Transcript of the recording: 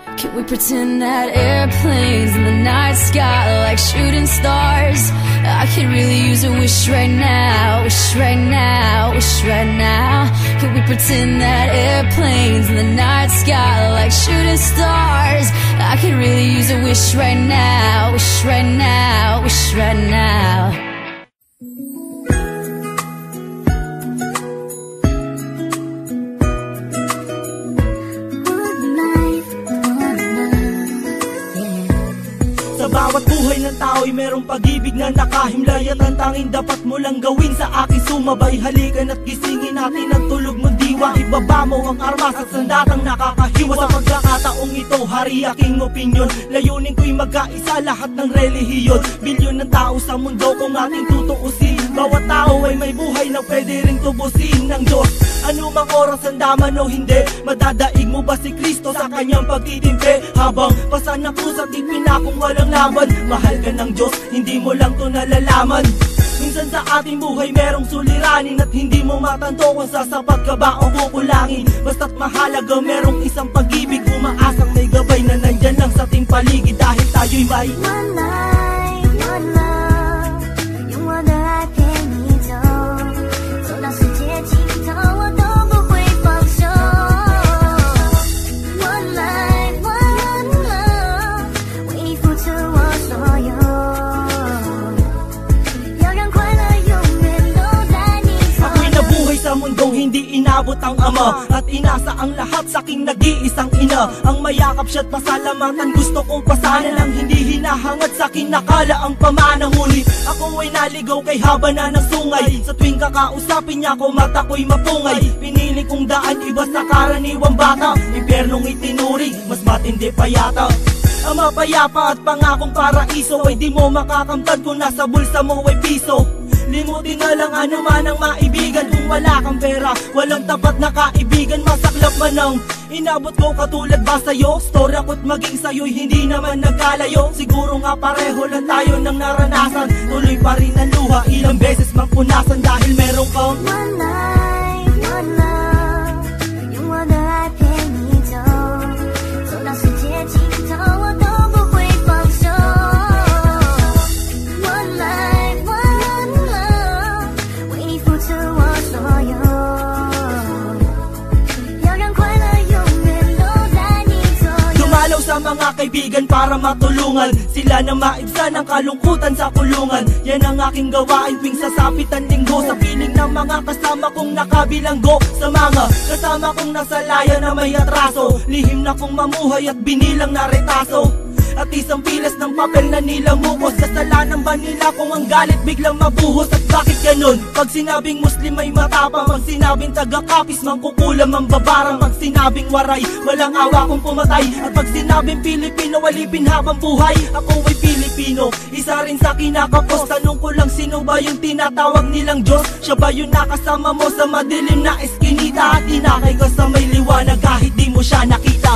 Can we pretend that airplanes in the night sky like shooting stars? I could really use a wish right now, wish right now, wish right now. Can we pretend that airplanes in the night sky like shooting stars? I could really use a wish right now, wish right now, wish right now. Sa bawat buhay ng tao'y merong pag-ibig na nakahimlay, at ang tanging dapat mo lang gawin sa akin sumabay. Halikan at gisingin natin ang tulog mong diwa. Ibaba mo ang armas at sandatang nakakahiwa. Sa pagkakataong ito, hari aking opinyon. Layunin ko'y magkaisa lahat ng relihiyon. Bilyon ng tao sa mundo kung ating tutuusin. Bawat tao ay may buhay na pwede ring tubusin ng Diyos. Anumang oras ang daman o hindi, madadaig mo ba si Kristo sa kanyang pagtitimpe? Habang pasan ng krus at ipinakong walang laban, mahal ka ng Diyos, hindi mo lang to nalalaman. Minsan sa ating buhay merong suliranin at hindi mo matanto kung sasapat ka ba o kukulangin. Basta't mahalaga merong isang pag-ibig, umaasang may gabay na nandyan lang sa ating paligid. Dahil tayo'y may one life, one love, 用我的爱陪你走，走到世界尽头我都不会放手。One life, one love， 为你付出我所有，要让快乐永远都在你左右。 Ako'y nabuhay sa mundong hindi inabot ang ama, at inasa ang lahat sa aking nag-iisang ina. Ang mayakap siya't pasalamatan, gusto kong pasanan ang hindi hinahangad sa akin nakala ang pamana. Ngunit ako ay naligaw kay haba na ng sungay. Sa tuwing kakausapin niya ko mata ko'y mapungay. Pinili kong daan iba sa karaniwang bata, impyernong itinuring mas matindi pa yata. Ang mapayapa at pangakong paraiso ay di mo makakamtan kung nasa bulsa mo ay piso. Limutin na lang ano man ang maibigan kung wala kang pera. Walang tapat na kaibigan, masaklap man ang inabot ko katulad ba sa'yo? Story ako't maging sa'yo'y hindi naman nagkalayo. Siguro nga pareho lang tayo ng naranasan. Tuloy pa rin ang luha, ilang beses mang punasan. Dahil meron kang one life, one love， 用我的爱陪你走，走到世界尽头我都不会放手。One life, one love， 为你付出我所有，要让快乐永远都在你左右。 Dumalaw sa mga kaibigan para matulungan sila na maibsan ang kalungkutan sa kulungan. Yan ang aking gawain tuwing sasapit ang linggo. Sa piling ng mga kasama kong nakabilanggo, sa mga kasama kong nasa laya na may atraso, lihim na kong mamuhay at binilang na retaso. At isang pilas ng papel na nilamukos. Kasalanan ba nila kung ang galit biglang mabuhos? At bakit ganun? Pag sinabing Muslim ay matapang, pag sinabing taga-kapis mangkukulam ang babarang, pag sinabing waray walang awa kung pumatay, at pag sinabing Pilipino walipin habang buhay. Ako ay Pilipino, isa rin sa kinakapos. Tanong ko lang, sino ba yung tinatawag nilang Diyos? Siya ba yung nakasama mo sa madilim na eskinita, at inakay ka sa may liwanag kahit di mo siya nakita?